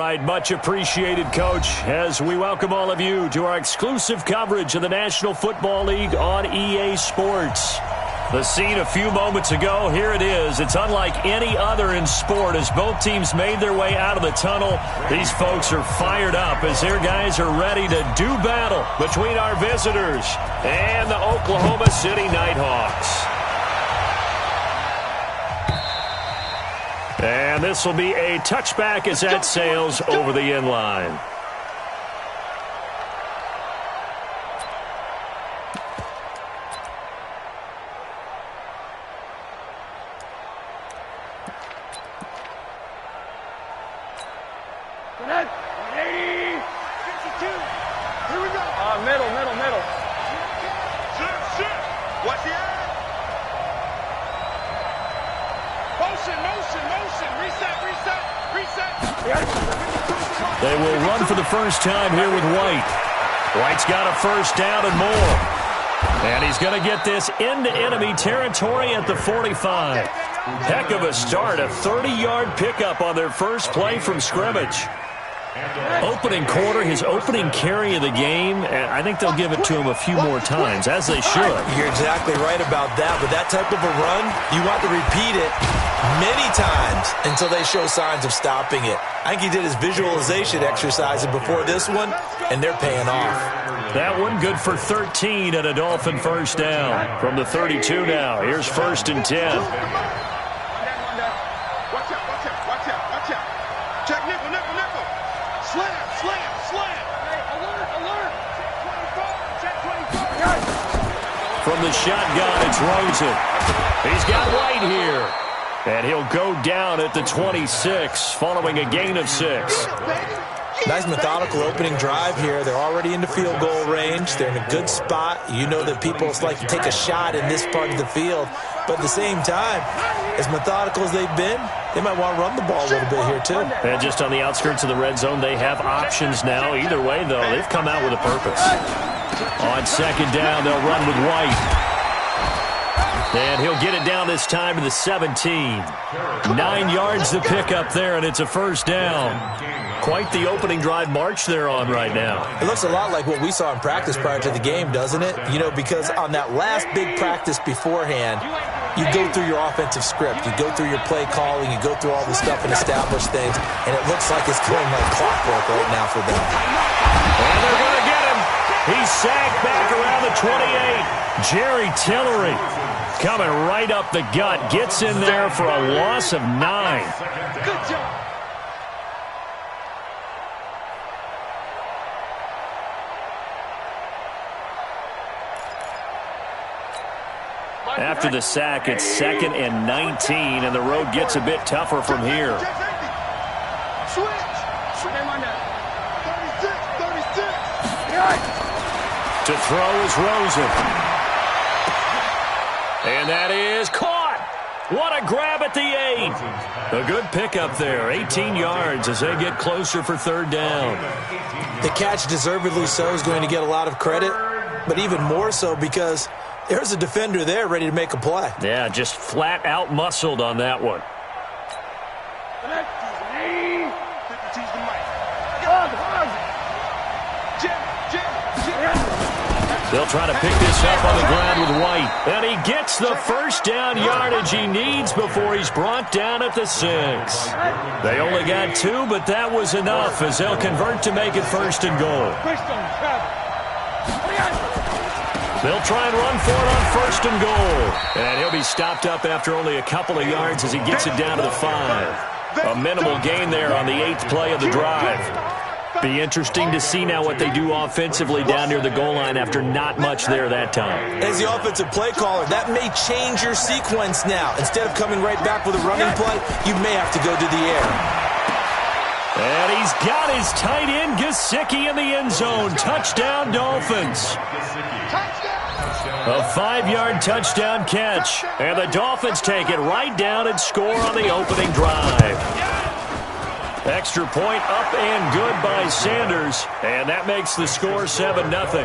right, much appreciated, Coach, as we welcome all of you to our exclusive coverage of the National Football League on EA Sports. The scene a few moments ago, here it is. It's unlike any other in sport as both teams made their way out of the tunnel. These folks are fired up as their guys are ready to do battle between our visitors and the Oklahoma City Nighthawks. And this will be a touchback as that sails over the end line. They will run for the first time here with White. White's got a first down and more. And he's going to get this into enemy territory at the 45. Heck of a start, a 30-yard pickup on their first play from scrimmage. Opening quarter, his opening carry of the game, and I think they'll give it to him a few more times, as they should. You're exactly right about that, but that type of a run, you want to repeat it many times until they show signs of stopping it. I think he did his visualization exercises before this one, and they're paying off. That one good for 13 and a Dolphin first down. From the 32 now, here's 1st and 10. From the shotgun, it's Rosen. He's got White here. And he'll go down at the 26, following a gain of 6. Nice methodical opening drive here. They're already into field goal range. They're in a good spot. You know that people like to take a shot in this part of the field. But at the same time, as methodical as they've been, they might want to run the ball a little bit here too. And just on the outskirts of the red zone, they have options now. Either way, though, they've come out with a purpose. On 2nd down, they'll run with White. And he'll get it down this time to the 17. 9 yards to pick up there, and it's a first down. Quite the opening drive march they're on right now. It looks a lot like what we saw in practice prior to the game, doesn't it? You know, because on that last big practice beforehand, you go through your offensive script. You go through your play calling. You go through all the stuff and establish things. And it looks like it's going like clockwork right now for them. And they're going to get him. He's sacked back around the 28. Jerry Tillery coming right up the gut. Gets in there for a loss of 9. Good job. After the sack, it's 2nd and 19, and the road gets a bit tougher from here. To throw is Rosen. And that is caught. What a grab at the 8. A good pickup there, 18 yards as they get closer for 3rd down. The catch, deservedly so, is going to get a lot of credit, but even more so because there's a defender there ready to make a play. Yeah, just flat out muscled on that one. They'll try to pick this up on the ground with White. And he gets the first down yardage he needs before he's brought down at the 6. They only got 2, but that was enough as they'll convert to make it 1st and goal. They'll try and run for it on 1st and goal. And he'll be stopped up after only a couple of yards as he gets it down to the 5. A minimal gain there on the 8th play of the drive. Be interesting to see now what they do offensively down near the goal line after not much there that time. As the offensive play caller, that may change your sequence now. Instead of coming right back with a running play, you may have to go to the air. And he's got his tight end, Gesicki, in the end zone. Touchdown, Dolphins. A 5-yard touchdown catch. And the Dolphins take it right down and score on the opening drive. Extra point up and good by Sanders. And that makes the score 7-0.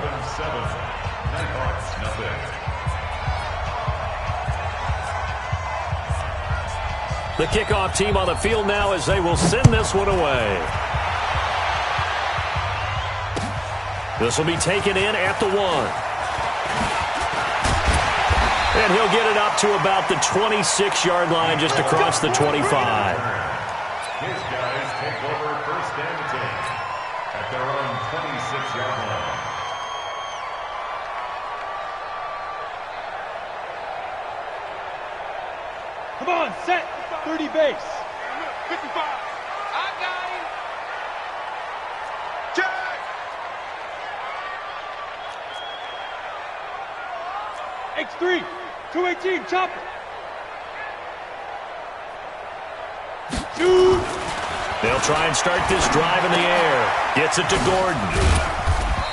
The kickoff team on the field now as they will send this one away. This will be taken in at the 1. And he'll get it up to about the 26-yard line, just across the 25. His guys take over first and 10 at their own 26-yard line. Come on, set. 30 base. 55. I got him. Check. X3. 218. Chopper. Shoot. They'll try and start this drive in the air. Gets it to Gordon.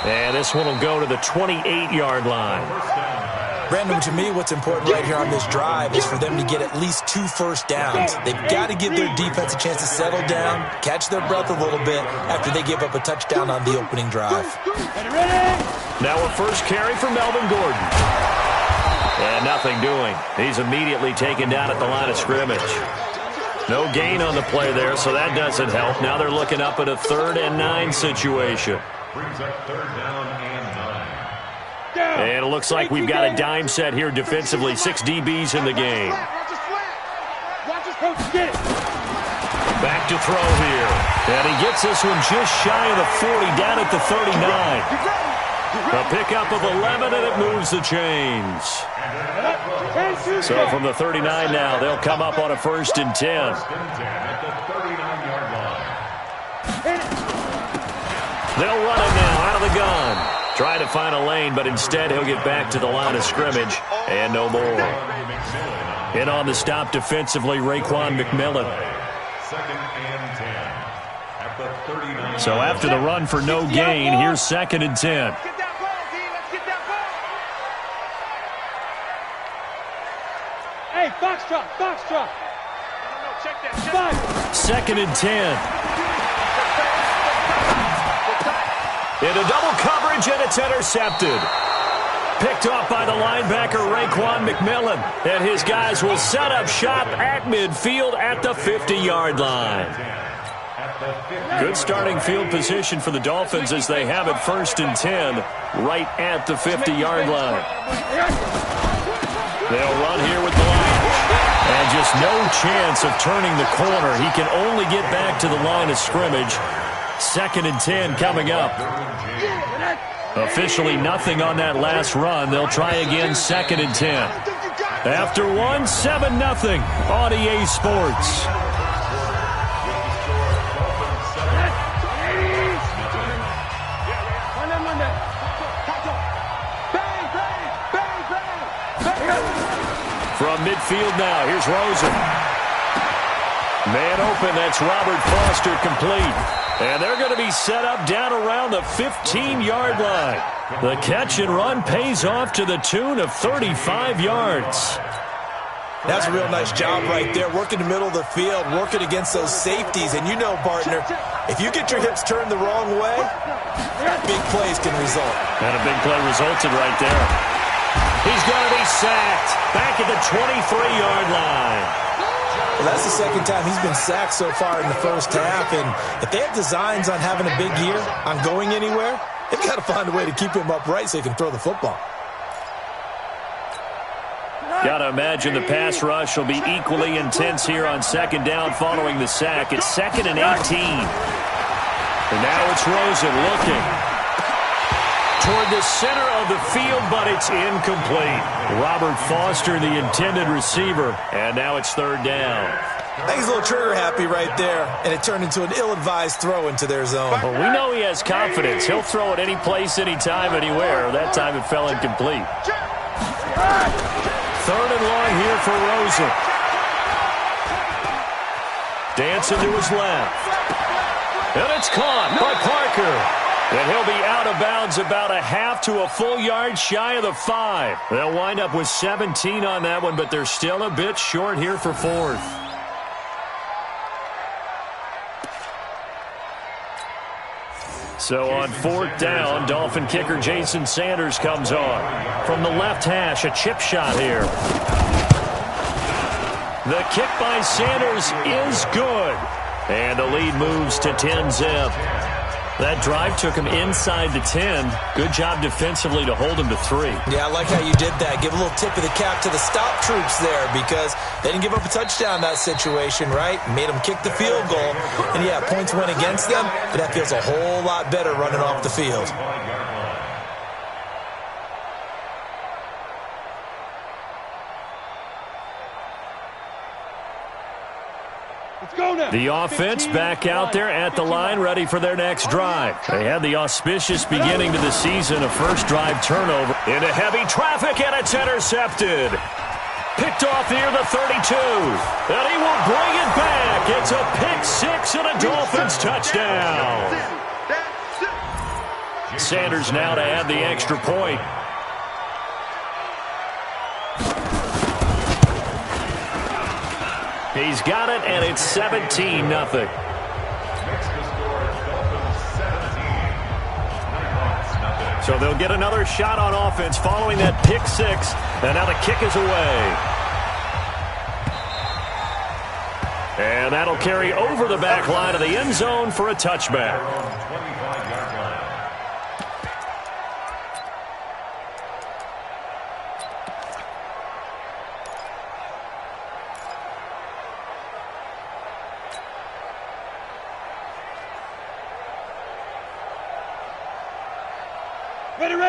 And this one will go to the 28-yard line. Brandon, to me, what's important right here on this drive is for them to get at least 2 first downs. They've got to give their defense a chance to settle down, catch their breath a little bit after they give up a touchdown on the opening drive. Now a first carry for Melvin Gordon. And nothing doing. He's immediately taken down at the line of scrimmage. No gain on the play there, so that doesn't help. Now they're looking up at a 3rd and 9 situation. Brings up 3rd down and 9. And it looks like we've got a dime set here defensively. 6 DBs in the game. Back to throw here. And he gets this one just shy of the 40, down at the 39. A pickup of 11, and it moves the chains. So from the 39 now, they'll come up on a 1st and 10. First and 10 at the 39-yard line. They'll run it now out of the gun. Try to find a lane, but instead he'll get back to the line of scrimmage, and no more. In on the stop defensively, Raekwon McMillan. 2nd and 10 at the 39. So after the run for no gain, here's 2nd and 10. Get that ball, D. Let's get that ball. Hey, Foxtrot, Foxtrot. No, check that. Check 5. 2nd and 10. Into double coverage, and it's intercepted. Picked off by the linebacker, Raekwon McMillan. And his guys will set up shop at midfield at the 50-yard line. Good starting field position for the Dolphins as they have it 1st and 10 right at the 50-yard line. They'll run here with the line. And just no chance of turning the corner. He can only get back to the line of scrimmage. 2nd and 10 coming up. Officially nothing on that last run. They'll try again 2nd and 10. After one, 7-0 on EA Sports. From midfield now, here's Rosen. Man open, that's Robert Foster complete. And they're going to be set up down around the 15-yard line. The catch and run pays off to the tune of 35 yards. That's a real nice job right there, working the middle of the field, working against those safeties. And you know, partner, if you get your hips turned the wrong way, big plays can result. And a big play resulted right there. He's going to be sacked back at the 23-yard line. Well, that's the 2nd time he's been sacked so far in the first half. And if they have designs on having a big year, on going anywhere, they've got to find a way to keep him upright so he can throw the football. Got to imagine the pass rush will be equally intense here on 2nd down following the sack. It's 2nd and 18. And now it's Rosen looking toward the center of the field, but it's incomplete. Robert Foster, the intended receiver, and now it's 3rd down. I think he's a little trigger happy right there, and it turned into an ill-advised throw into their zone. Well, we know he has confidence. He'll throw it any place, anytime, anywhere. That time it fell incomplete. 3rd and long here for Rosen. Dancing to his left. And it's caught by Parker. And he'll be out of bounds about a half to a full yard shy of the 5. They'll wind up with 17 on that one, but they're still a bit short here for 4th. So on 4th down, Dolphin kicker Jason Sanders comes on. From the left hash, a chip shot here. The kick by Sanders is good. And the lead moves to 10-zip. That drive took him inside the 10. Good job defensively to hold him to 3. Yeah, I like how you did that. Give a little tip of the cap to the stop troops there because they didn't give up a touchdown in that situation, right? Made them kick the field goal. And, yeah, points went against them, but that feels a whole lot better running off the field. The offense back out there at the line, ready for their next drive. They had the auspicious beginning to the season, a first drive turnover into heavy traffic, and it's intercepted. Picked off near the 32, and he will bring it back. It's a pick 6 and a Dolphins touchdown. Sanders now to add the extra point. He's got it, and it's 17-0. So they'll get another shot on offense following that pick 6, and now the kick is away. And that'll carry over the back line of the end zone for a touchback.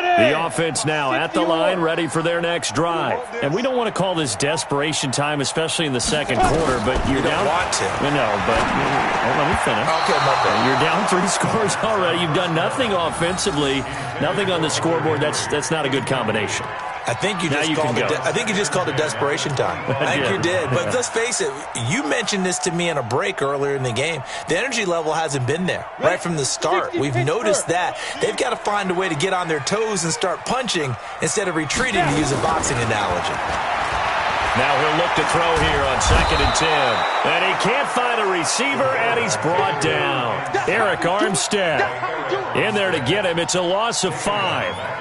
The offense now at the line, ready for their next drive. And we don't want to call this desperation time, especially in the second quarter, but you're down. Want to. No, but let me finish. Okay, my bad. You're down 3 scores already. You've done nothing offensively, nothing on the scoreboard. That's not a good combination. I think you just called it desperation time. I think you did. But let's face it, you mentioned this to me in a break earlier in the game. The energy level hasn't been there right from the start. We've noticed that. They've got to find a way to get on their toes and start punching instead of retreating, to use a boxing analogy. Now he'll look to throw here on 2nd and 10. And he can't find a receiver, and he's brought down. Eric Armstead in there to get him. It's a loss of 5.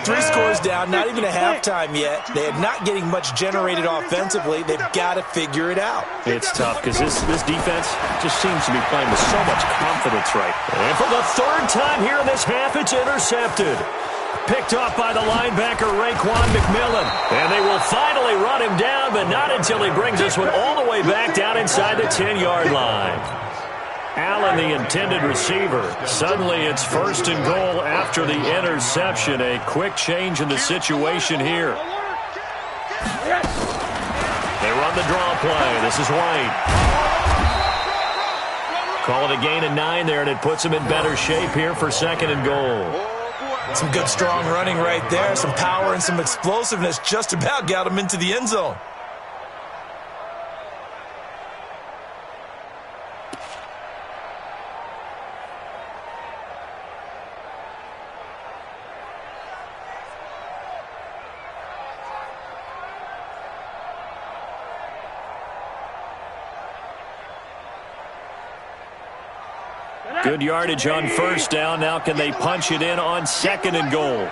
3 scores down, not even a halftime yet. They are not getting much generated offensively. They've got to figure it out. It's tough because this defense just seems to be playing with so much confidence right. And for the 3rd time here in this half, it's intercepted. Picked off by the linebacker, Raekwon McMillan. And they will finally run him down, but not until he brings this one all the way back down inside the 10-yard line. Allen, the intended receiver. Suddenly it's 1st and goal after the interception. A quick change in the situation here. They run the draw play. This is White. Call it a gain of 9 there, and it puts them in better shape here for 2nd and goal. Some good, strong running right there. Some power and some explosiveness just about got him into the end zone. Good yardage on 1st down. Now can they punch it in on 2nd and goal?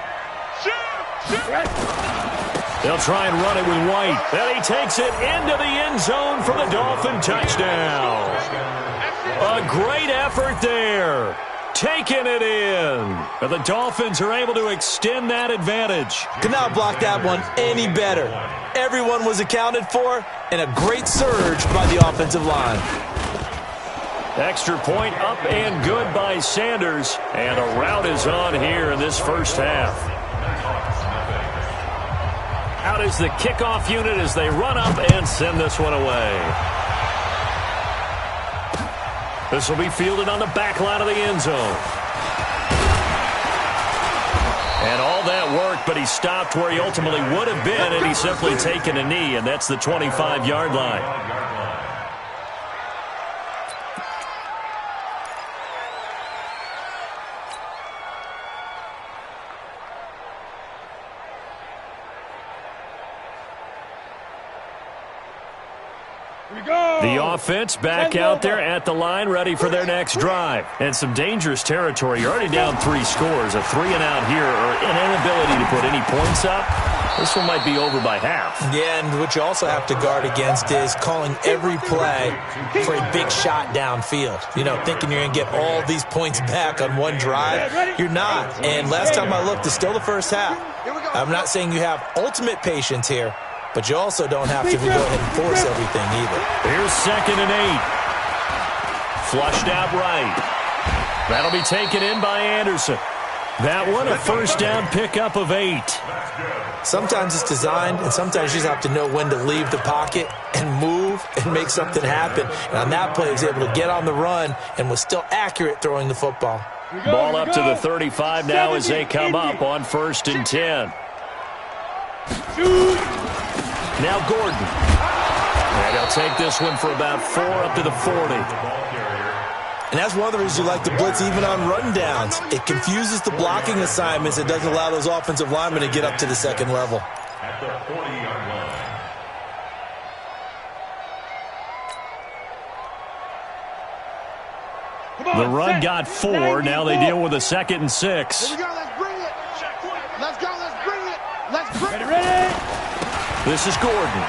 They'll try and run it with White. And he takes it into the end zone for the Dolphin touchdown. A great effort there. Taking it in. And the Dolphins are able to extend that advantage. Could not block that one any better. Everyone was accounted for, and a great surge by the offensive line. Extra point up and good by Sanders. And a rout is on here in this first half. Out is the kickoff unit as they run up and send this one away. This will be fielded on the back line of the end zone. And all that work, but he stopped where he ultimately would have been, and he's simply taken a knee, and that's the 25-yard line. The offense back out there at the line, ready for their next drive. And some dangerous territory. You're already down 3 scores. A 3-and-out here, or an inability to put any points up. This one might be over by half. Yeah, and what you also have to guard against is calling every play for a big shot downfield. You know, thinking you're going to get all these points back on one drive. You're not. And last time I looked, it's still the first half. I'm not saying you have ultimate patience here, but you also don't have to go ahead and force everything either. Here's 2nd and 8. Flushed out right. That'll be taken in by Anderson. That one, a first down pickup of 8. Sometimes it's designed, and sometimes you just have to know when to leave the pocket and move and make something happen. And on that play, he was able to get on the run and was still accurate throwing the football. Ball up to the 35 now as they come up on 1st and 10. Now Gordon. And he'll take this one for about 4 up to the 40. And that's one of the reasons you like to blitz even on rundowns. It confuses the blocking assignments. It doesn't allow those offensive linemen to get up to the second level. At the 40-yard line. The run got 4. Now they deal with a 2nd and 6. Here we go. Let's bring it. Let's go. Let's bring it. Let's bring it. Ready? This is Gordon.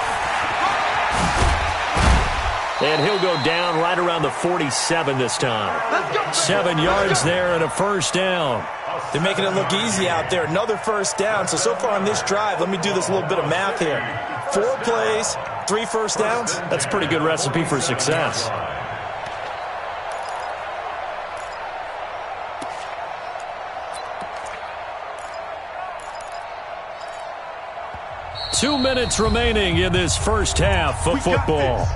And he'll go down right around the 47 this time. 7 yards there and a first down. They're making it look easy out there. Another first down. So far on this drive, let me do this little bit of math here. 4 plays, 3 first downs. That's a pretty good recipe for success. Two minutes remaining in this first half of football.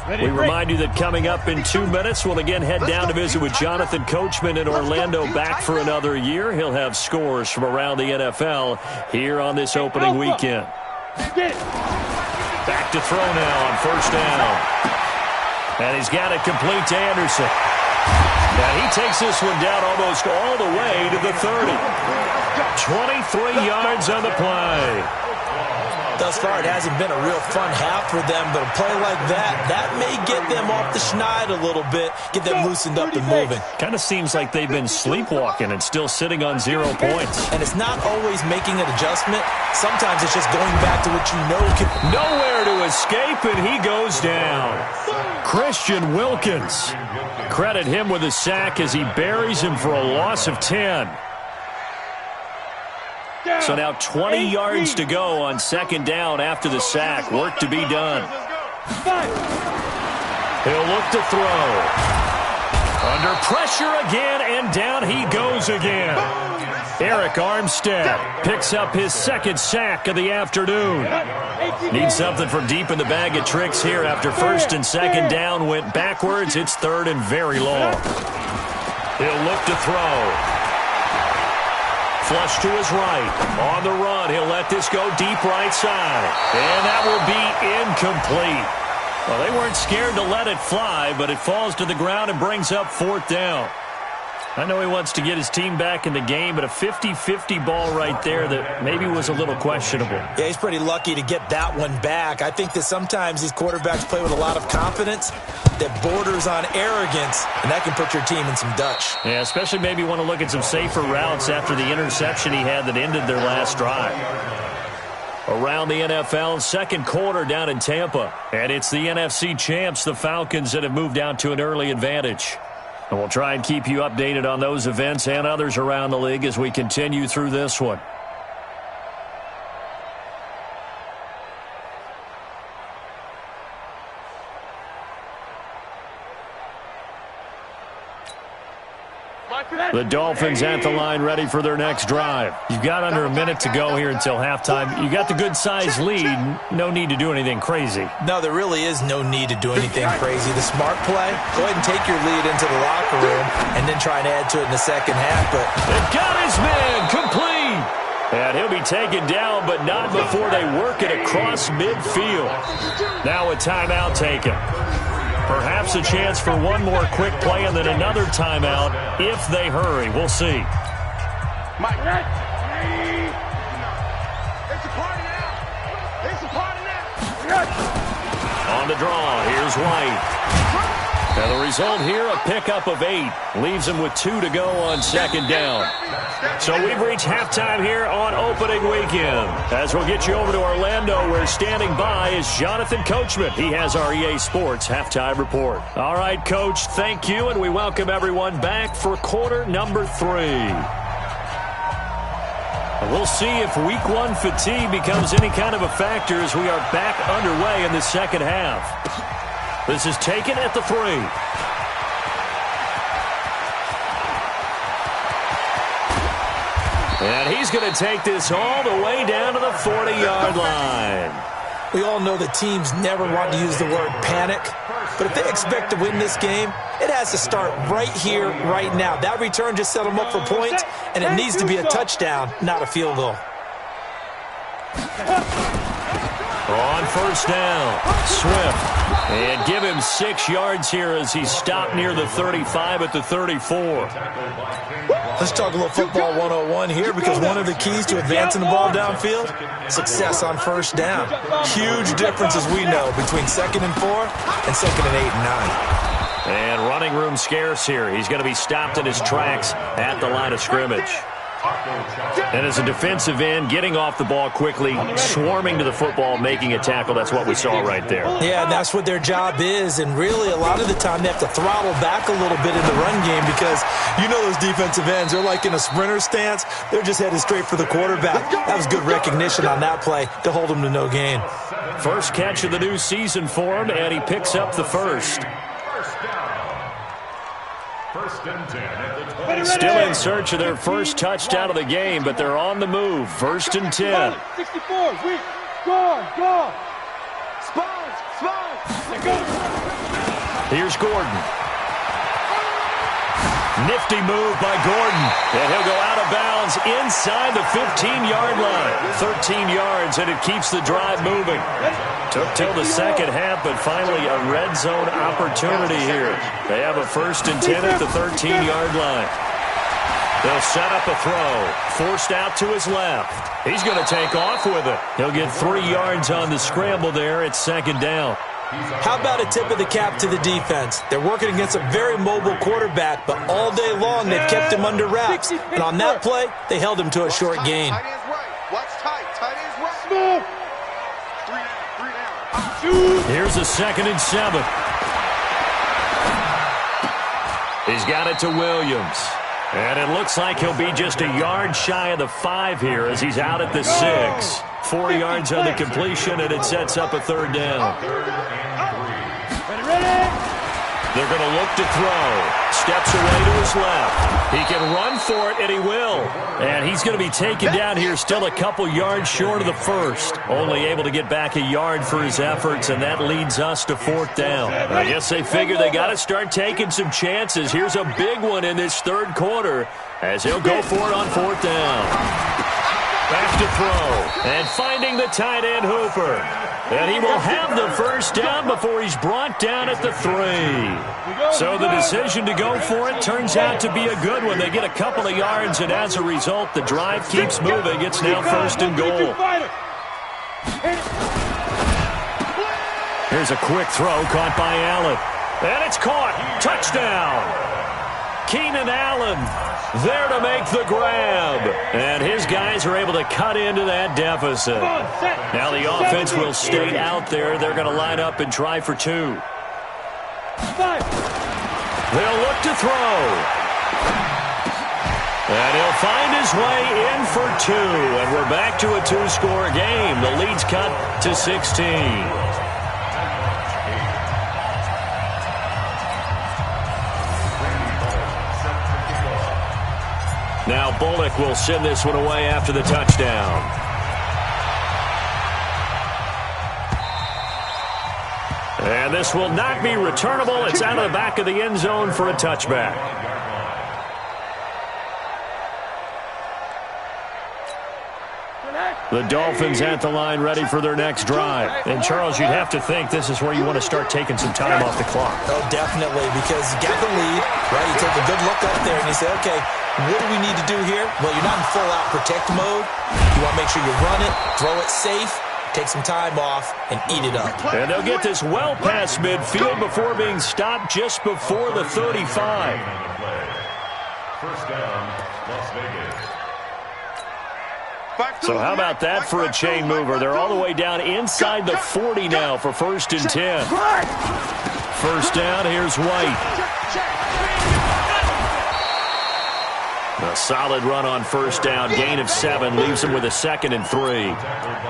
We remind you that coming up in 2 minutes, we'll again head down to visit with Jonathan Coachman in Orlando, back for another year. He'll have scores from around the NFL here on this opening weekend. Back to throw now on first down. And he's got it complete to Anderson. Now he takes this one down almost all the way to the 30. 23 yards on the play. Thus far, it hasn't been a real fun half for them, but a play like that may get them off the schneid a little bit, get them loosened up and moving. Kind of seems like they've been sleepwalking and still sitting on 0 points. And it's not always making an adjustment. Sometimes it's just going back to what you know can... Nowhere to escape, and he goes down. Christian Wilkins. Credit him with a sack as he buries him for a loss of 10. So now 20 yards to go on 2nd down after the sack. Work to be done. He'll look to throw. Under pressure again, and down he goes again. Eric Armstead picks up his 2nd sack of the afternoon. Needs something from deep in the bag of tricks here after 1st and 2nd down went backwards. It's 3rd and very long. He'll look to throw. Flush to his right. On the run, he'll let this go deep right side. And that will be incomplete. Well, they weren't scared to let it fly, but it falls to the ground and brings up 4th down. I know he wants to get his team back in the game, but a 50-50 ball right there that maybe was a little questionable. Yeah, he's pretty lucky to get that one back. I think that sometimes these quarterbacks play with a lot of confidence that borders on arrogance, and that can put your team in some Dutch. Yeah, especially maybe want to look at some safer routes after the interception he had that ended their last drive. Around the NFL, 2nd quarter down in Tampa. And it's the NFC champs, the Falcons, that have moved out to an early advantage. And we'll try and keep you updated on those events and others around the league as we continue through this one. The Dolphins at the line ready for their next drive. You've got under a minute to go here until halftime. You got the good-sized lead. No need to do anything crazy. No, there really is no need to do anything crazy. The smart play, go ahead and take your lead into the locker room and then try and add to it in the second half. But they've got his man complete. And he'll be taken down, but not before they work it across midfield. Now a timeout taken. Perhaps a chance for one more quick play and then another timeout if they hurry. We'll see. Mike. It's a party now. It's a party now. On the draw, here's White. Now the result here, a pickup of 8. Leaves them with 2 to go on second down. So we've reached halftime here on opening weekend. As we'll get you over to Orlando, where standing by is Jonathan Coachman. He has our EA Sports halftime report. All right, Coach, thank you, and we welcome everyone back for quarter number 3. We'll see if week 1 fatigue becomes any kind of a factor as we are back underway in the second half. This is taken at the 3. And he's going to take this all the way down to the 40-yard line. We all know that teams never want to use the word panic, but if they expect to win this game, it has to start right here, right now. That return just set them up for points, and it needs to be a touchdown, not a field goal. On first down, Swift. And give him 6 yards here as he stopped near the 35 at the 34. Let's talk a little football 101 here, because one of the keys to advancing the ball downfield, success on first down. Huge differences, we know, between 2nd and 4 and 2nd and 8 and 9. And running room scarce here. He's going to be stopped in his tracks at the line of scrimmage. And as a defensive end, getting off the ball quickly, swarming to the football, making a tackle, that's what we saw right there. Yeah, and that's what their job is, and really a lot of the time they have to throttle back a little bit in the run game, because you know those defensive ends, they're like in a sprinter stance. They're just headed straight for the quarterback. That was good recognition on that play to hold him to no gain. First catch of the new season for him, and he picks up the first. First and 10 at the 20. Still in search of their first touchdown of the game, but they're on the move. First and 10. 64, weak, gone. Here's Gordon. Nifty move by Gordon, and he'll go out of bounds inside the 15-yard line. 13 yards, and it keeps the drive moving. Took till the second half, but finally a red zone opportunity here. They have a first and 10 at the 13-yard line. They'll set up a throw. Forced out to his left. He's going to take off with it. He'll get 3 yards on the scramble there at second down. How about a tip of the cap to the defense? They're working against a very mobile quarterback, but all day long they've kept him under wraps. And on that play, they held him to a short gain. Tight end's right. Watch tight. Tight end's right. Smooth. 3 down. Here's a 2nd and 7. He's got it to Williams. And it looks like he'll be just a yard shy of the 5 here as he's out at the 6. 4 yards on the completion, and it sets up a 3rd down. They're going to look to throw. Steps away to his left. He can run for it, and he will. And he's going to be taken down here, still a couple yards short of the first. Only able to get back a yard for his efforts, and that leads us to 4th down. I guess they figure they got to start taking some chances. Here's a big one in this 3rd quarter as he'll go for it on 4th down. Back to throw, and finding the tight end Hooper. And he will have the first down before he's brought down at the 3. So the decision to go for it turns out to be a good one. They get a couple of yards, and as a result, the drive keeps moving. It's now 1st and goal. Here's a quick throw caught by Allen. And it's caught. Touchdown. Keenan Allen there to make the grab. And his guys are able to cut into that deficit. Now the offense will stay out there. They're going to line up and try for 2. They'll look to throw. And he'll find his way in for 2. And we're back to a 2-score game. The lead's cut to 16. Now Bullock will send this one away after the touchdown. And this will not be returnable. It's out of the back of the end zone for a touchback. The Dolphins at the line ready for their next drive. And, Charles, you'd have to think this is where you want to start taking some time off the clock. Oh, definitely, because you got the lead, right? You take a good look up there and you say, okay, what do we need to do here? Well, you're not in full-out protect mode. You want to make sure you run it, throw it safe, take some time off, and eat it up. And they'll get this well past midfield before being stopped just before the 35. First down, Las Vegas. So how about that for a chain mover? They're all the way down inside the 40 now for 1st and 10. First down, here's White. A solid run on first down, gain of 7, leaves him with a 2nd and 3.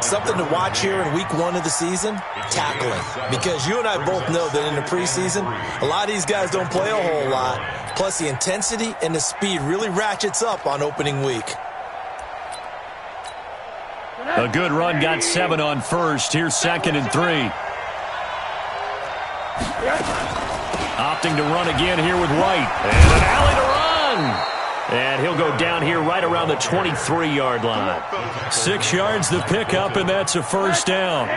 Something to watch here in week 1 of the season, tackling. Because you and I both know that in the preseason, a lot of these guys don't play a whole lot. Plus the intensity and the speed really ratchets up on opening week. A good run, got 7 on first. Here's 2nd and 3. Opting to run again here with White. And an alley to run. And he'll go down here right around the 23-yard line. 6 yards the pickup, and that's a first down.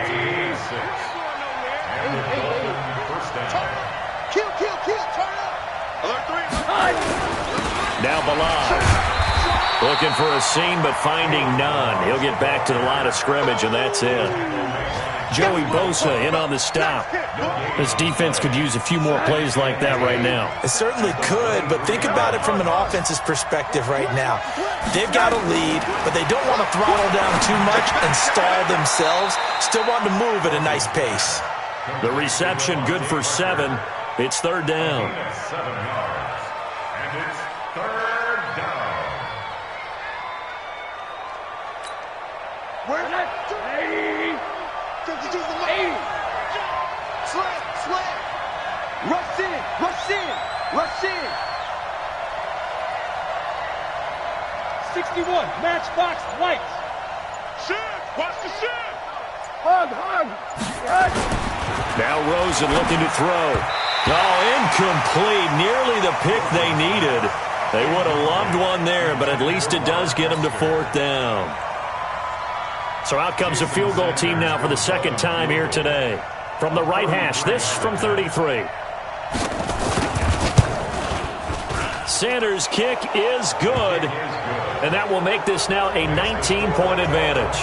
Now Balaj. Looking for a seam, but finding none. He'll get back to the line of scrimmage, and that's it. Joey Bosa in on the stop. This defense could use a few more plays like that right now. It certainly could, but think about it from an offense's perspective right now. They've got a lead, but they don't want to throttle down too much and stall themselves. Still want to move at a nice pace. The reception good for 7. It's 3rd down. 7 yards. And it's 3rd down. Where? Slant. Rush in. 61, matchbox, White. Shin, watch the shin. Hug. Right. Now Rosen looking to throw. Oh, incomplete. Nearly the pick they needed. They would have loved one there, but at least it does get them to 4th down. So out comes a field goal team now for the 2nd time here today. From the right hash, this from 33. Sanders' kick is good, and that will make this now a 19-point advantage.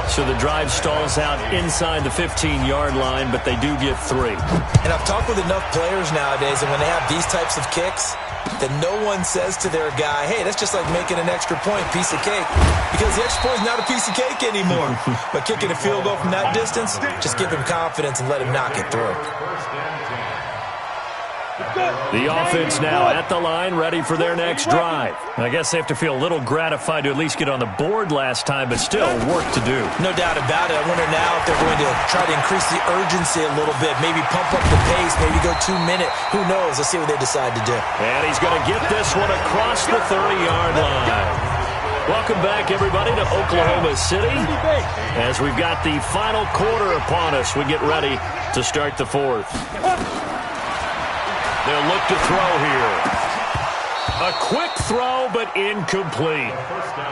So the drive stalls out inside the 15-yard line, but they do get 3. And I've talked with enough players nowadays, and when they have these types of kicks, that no one says to their guy, hey, that's just like making an extra point, piece of cake. Because the extra point is not a piece of cake anymore. But kicking a field goal from that distance, just give him confidence and let him knock it through. The offense now at the line, ready for their next drive. I guess they have to feel a little gratified to at least get on the board last time, but still work to do. No doubt about it. I wonder now if they're going to try to increase the urgency a little bit, maybe pump up the pace, maybe go 2-minute. Who knows? Let's see what they decide to do. And he's going to get this one across the 30-yard line. Welcome back, everybody, to Oklahoma City. As we've got the final quarter upon us, we get ready to start the 4th. They'll look to throw here. A quick throw, but incomplete.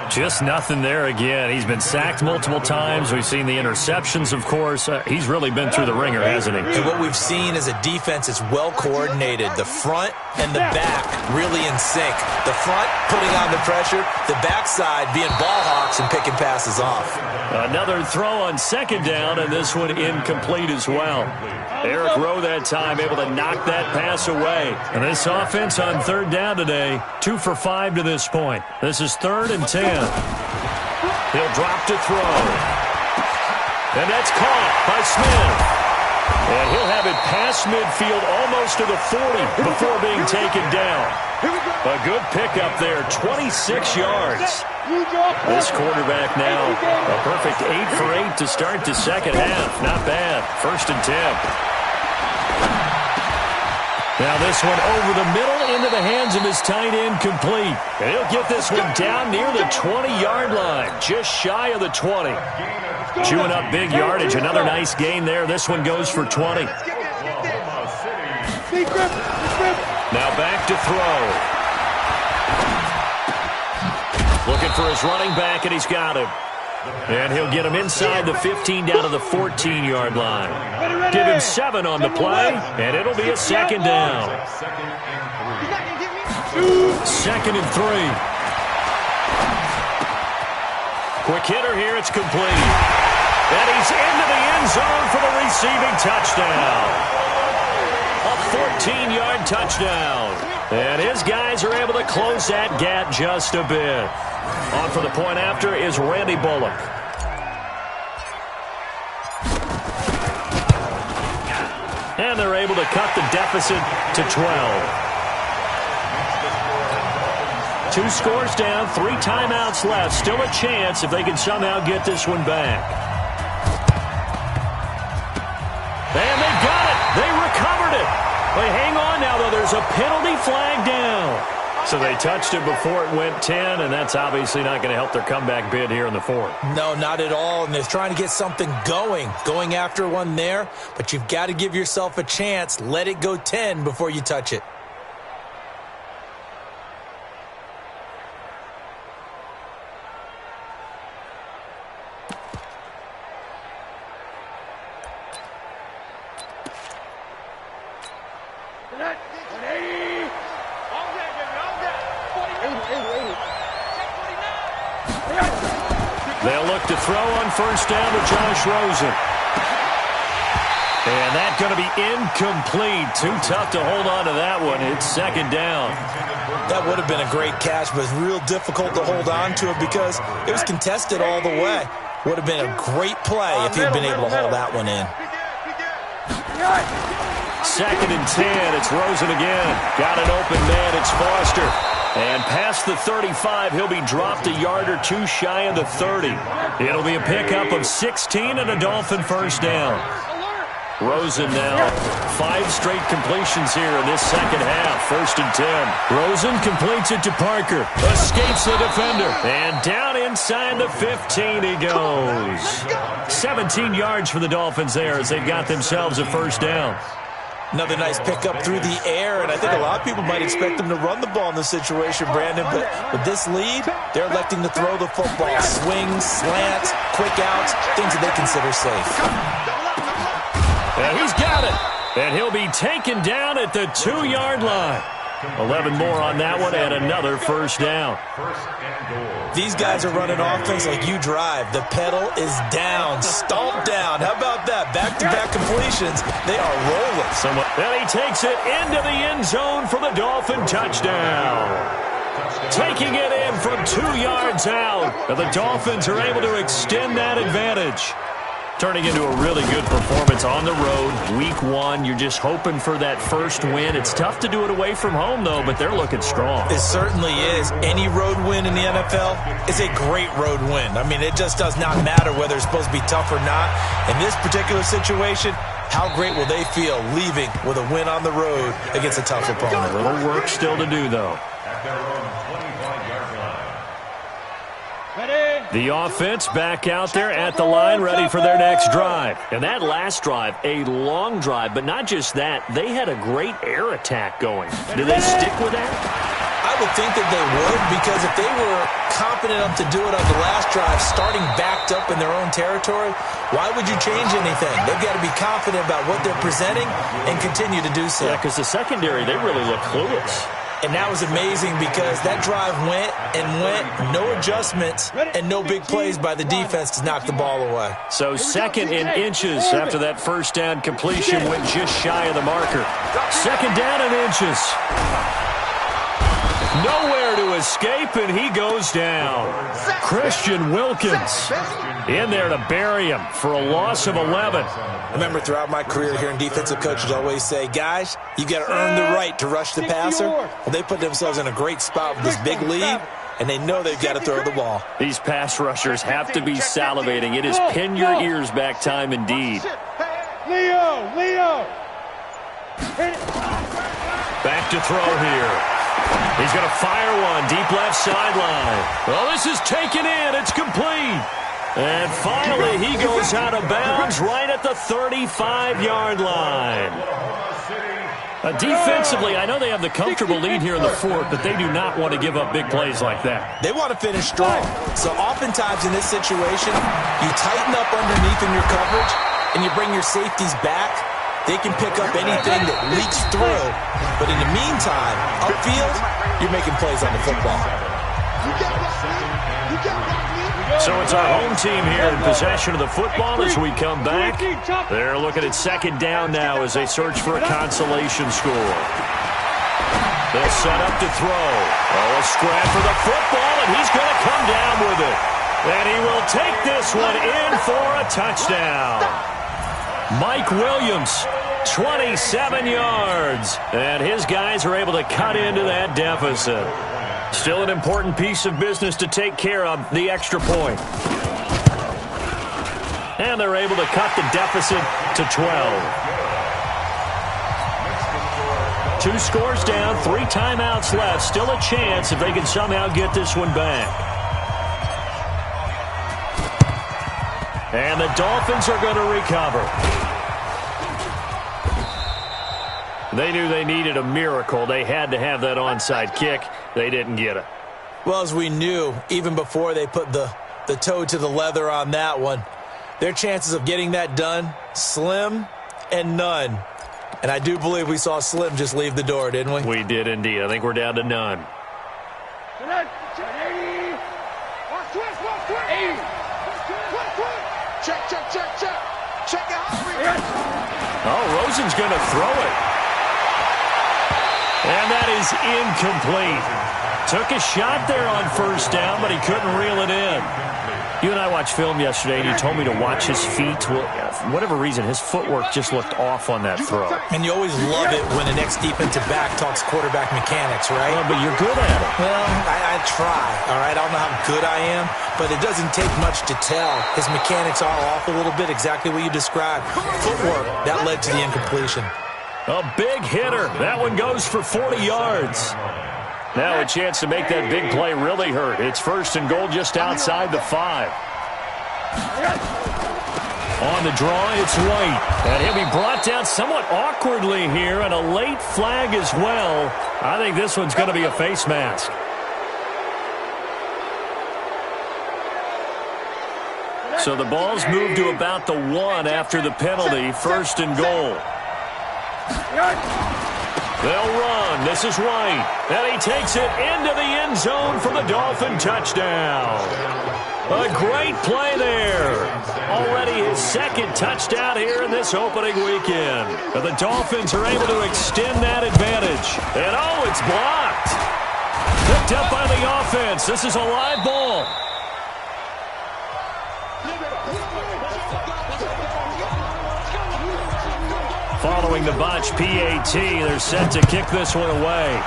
Just nothing there again. He's been sacked multiple times. We've seen the interceptions, of course. He's really been through the ringer, hasn't he? And what we've seen is a defense that's well coordinated. The front and the back really in sync. The front putting on the pressure, the backside being ball hawks and picking passes off. Another throw on 2nd down, and this one incomplete as well. Eric Rowe that time able to knock that pass away. And this offense on 3rd down today, 2 for 5 to this point. This is 3rd and 10. He'll drop to throw. And that's caught by Smith. And he'll have it past midfield almost to the 40 before being taken down. A good pickup there, 26 yards. This quarterback now, a perfect 8 for 8 to start the 2nd half. Not bad. 1st and 10. Now this one over the middle into the hands of his tight end, complete. And he'll get this one down near the 20-yard line, just shy of the 20. Chewing up big yardage. Another nice gain there. This one goes for 20. Now back to throw. Looking for his running back, and he's got him. And he'll get him inside the 15 down to the 14-yard line. Give him 7 on the play, and it'll be a 2nd down. 2nd and 3. Quick hitter here, it's complete. And he's into the end zone for the receiving touchdown. A 14-yard touchdown. And his guys are able to close that gap just a bit. On for the point after is Randy Bullock. And they're able to cut the deficit to 12. 2 scores down, 3 timeouts left. Still a chance if they can somehow get this one back. And they got it. They recovered it. They hang on now, though. There's a penalty flag down. So they touched it before it went 10, and that's obviously not going to help their comeback bid here in the 4th. No, not at all, and they're trying to get something going after one there, but you've got to give yourself a chance. Let it go 10 before you touch it. They'll look to throw on first down to Josh Rosen. And that's going to be incomplete. Too tough to hold on to that one. It's second down. That would have been a great catch, but it's real difficult to hold on to it because it was contested all the way. Would have been a great play if he'd been able to hold that one in. Second and 10. It's Rosen again. Got an open man. It's Foster. And past the 35, he'll be dropped a yard or 2 shy of the 30. It'll be a pickup of 16 and a Dolphin first down. Rosen now, 5 straight completions here in this second half. First and 10. Rosen completes it to Parker. Escapes the defender. And down inside the 15 he goes. 17 yards for the Dolphins there as they've got themselves a first down. Another nice pickup through the air, and I think a lot of people might expect them to run the ball in this situation, Brandon, but with this lead, they're electing to throw the football. Swings, slants, quick outs, things that they consider safe. And he's got it, and he'll be taken down at the 2-yard line. 11 more on that one, and another first down. These guys are running offense like you drive. The pedal is down, stomped down. How about that? Back-to-back completions. They are rolling. And he takes it into the end zone for the Dolphin touchdown. Taking it in from 2 yards out. And the Dolphins are able to extend that advantage. Turning into a really good performance on the road. Week 1, you're just hoping for that first win. It's tough to do it away from home, though, but they're looking strong. It certainly is. Any road win in the NFL is a great road win. I mean, it just does not matter whether it's supposed to be tough or not. In this particular situation, how great will they feel leaving with a win on the road against a tough opponent? A little work still to do, though. The offense back out there at the line, ready for their next drive. And that last drive, a long drive, but not just that. They had a great air attack going. Do they stick with that? I would think that they would, because if they were confident enough to do it on the last drive, starting backed up in their own territory, why would you change anything? They've got to be confident about what they're presenting and continue to do so. Yeah, because the secondary, they really look clueless. And that was amazing because that drive went and went, no adjustments, and no big plays by the defense to knock the ball away. So second in inches after that first down completion went just shy of the marker. Second down in inches. Nowhere to escape, and he goes down. Christian Wilkins in there to bury him for a loss of 11. I remember throughout my career hearing defensive coaches always say, guys, you got to earn the right to rush the passer. Well, they put themselves in a great spot with this big lead, and they know they've got to throw the ball. These pass rushers have to be salivating. It is pin your ears back time indeed. Leo! Back to throw here. He's going to fire one deep left sideline. Well, this is taken in. It's complete. And finally, he goes out of bounds right at the 35-yard line. Defensively, I know they have the comfortable lead here in the 4th, but they do not want to give up big plays like that. They want to finish strong. So oftentimes in this situation, you tighten up underneath in your coverage, and you bring your safeties back. They can pick up anything that leaks through. But in the meantime, upfield, you're making plays on the football. You can't block me. You can't block me. So it's our home team here in possession of the football as we come back. They're looking at second down now as they search for a consolation score. They'll set up to throw. Oh, a scrap for the football, and he's going to come down with it. And he will take this one in for a touchdown. Mike Williams, 27 yards. And his guys are able to cut into that deficit. Still an important piece of business to take care of, the extra point. And they're able to cut the deficit to 12. 2 scores down, 3 timeouts left. Still a chance if they can somehow get this one back. And the Dolphins are going to recover. They knew they needed a miracle. They had to have that onside kick. They didn't get it. Well, as we knew, even before they put the toe to the leather on that one, their chances of getting that done, slim and none. And I do believe we saw Slim just leave the door, didn't we? We did indeed. I think we're down to none. Check. Check it out. Oh, Rosen's going to throw it. And that is incomplete. Took a shot there on first down, but he couldn't reel it in. You and I watched film yesterday, and you told me to watch his feet. Well, for whatever reason, his footwork just looked off on that throw. And you always love it when the next defensive back talks quarterback mechanics, right? Well, but you're good at it. Well, I try, all right? I don't know how good I am, but it doesn't take much to tell. His mechanics are off a little bit, exactly what you described. Footwork, that led to the incompletion. A big hitter. That one goes for 40 yards. Now a chance to make that big play really hurt. It's first and goal just outside the 5. On the draw, it's White. And he'll be brought down somewhat awkwardly here, and a late flag as well. I think this one's going to be a face mask. So the ball's moved to about the 1 after the penalty. First and goal. They'll run. This is White. And he takes it into the end zone for the Dolphin touchdown. A great play there. Already his second touchdown here in this opening weekend. And the Dolphins are able to extend that advantage. And oh, it's blocked. Picked up by the offense. This is a live ball. Following the botch PAT, they're set to kick this one away.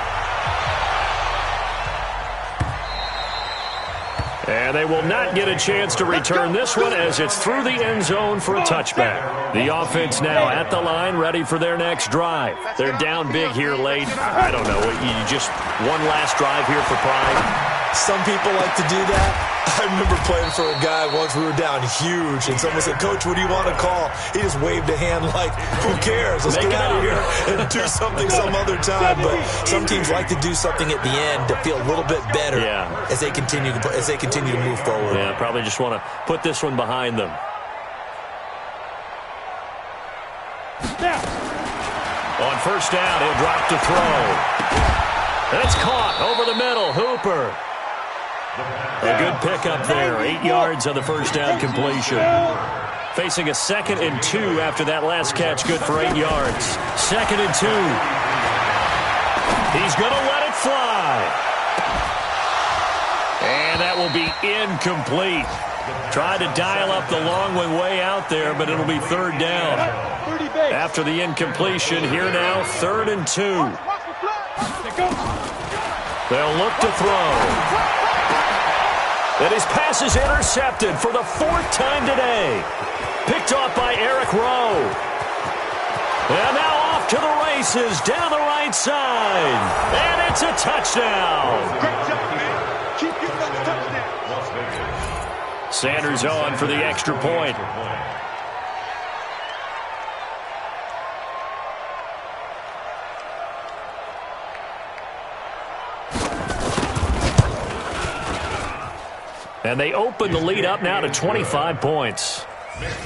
And they will not get a chance to return this one as it's through the end zone for a touchback. The offense now at the line, ready for their next drive. They're down big here late. I don't know. You just one last drive here for pride. Some people like to do that. I remember playing for a guy once. We were down huge, and someone said, "Coach, what do you want to call?" He just waved a hand like, "Who cares? Let's get out of here and do something some other time." But some teams like to do something at the end to feel a little bit better as they continue to move forward. Yeah, probably just want to put this one behind them. On first down, he'll drop to throw. And it's caught over the middle. Hooper. A good pickup there. 8 yards on the first down completion. Facing a 2nd and 2 after that last catch. Good for 8 yards. 2nd and 2. He's going to let it fly. And that will be incomplete. Tried to dial up the long one way out there, but it'll be 3rd down. After the incompletion, here now, 3rd and 2. They'll look to throw. And his pass is intercepted for the 4th time today. Picked off by Eric Rowe. And now off to the races down the right side. And it's a touchdown. Great job, man. Keep getting that touchdown. Sanders on for the extra point. And they open the lead up now to 25 points.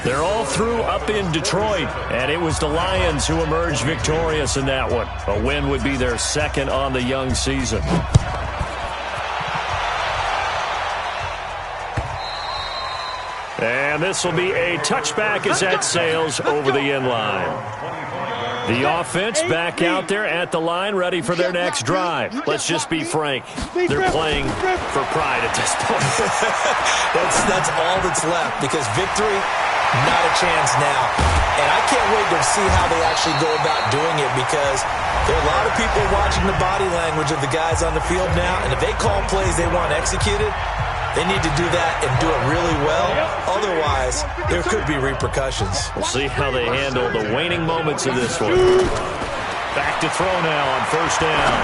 They're all through up in Detroit, and it was the Lions who emerged victorious in that one. A win would be their 2nd on the young season. And this will be a touchback as that sails over the end line. The offense back out there at the line, ready for their next drive. Let's just be frank. They're playing for pride at this point. That's all that's left, because victory, not a chance now. And I can't wait to see how they actually go about doing it, because there are a lot of people watching the body language of the guys on the field now, and if they call plays they want executed, they need to do that and do it really well. Otherwise, there could be repercussions. We'll see how they handle the waning moments of this one. Back to throw now on first down.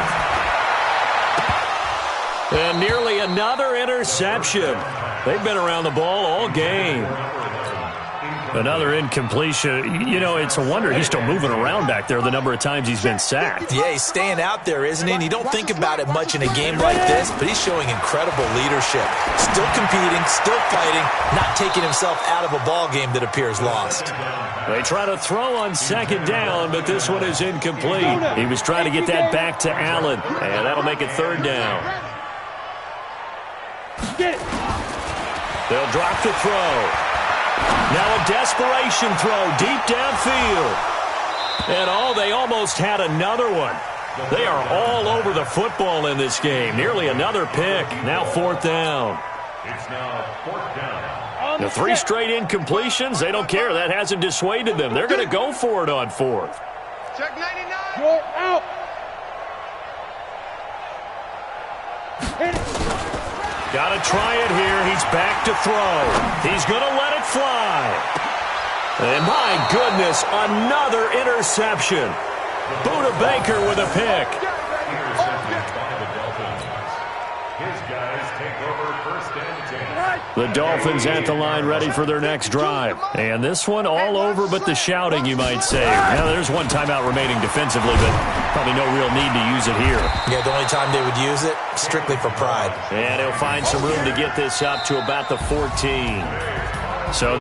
And nearly another interception. They've been around the ball all game. Another incompletion. You know, it's a wonder he's still moving around back there the number of times he's been sacked. Yeah, he's staying out there, isn't he? And you don't think about it much in a game like this, but he's showing incredible leadership. Still competing, still fighting, not taking himself out of a ball game that appears lost. They try to throw on second down, but this one is incomplete. He was trying to get that back to Allen, and that'll make it third down. They'll drop the throw. Now a desperation throw deep downfield. And they almost had another one. They are all over the football in this game. Nearly another pick. Now fourth down. It's now fourth down. The 3 straight incompletions, they don't care. That hasn't dissuaded them. They're going to go for it on fourth. Check 99. You're out. Got to try it here. He's back to throw. He's going to let it fly. And my goodness, another interception. Buda Baker with a pick. Intercepted by the Dolphins. His guys take over first and 10. The Dolphins at the line ready for their next drive. And this one all over but the shouting, you might say. Now, there's one timeout remaining defensively, but probably no real need to use it here. Yeah, the only time they would use it, strictly for pride. And he'll find some room to get this up to about the 14. So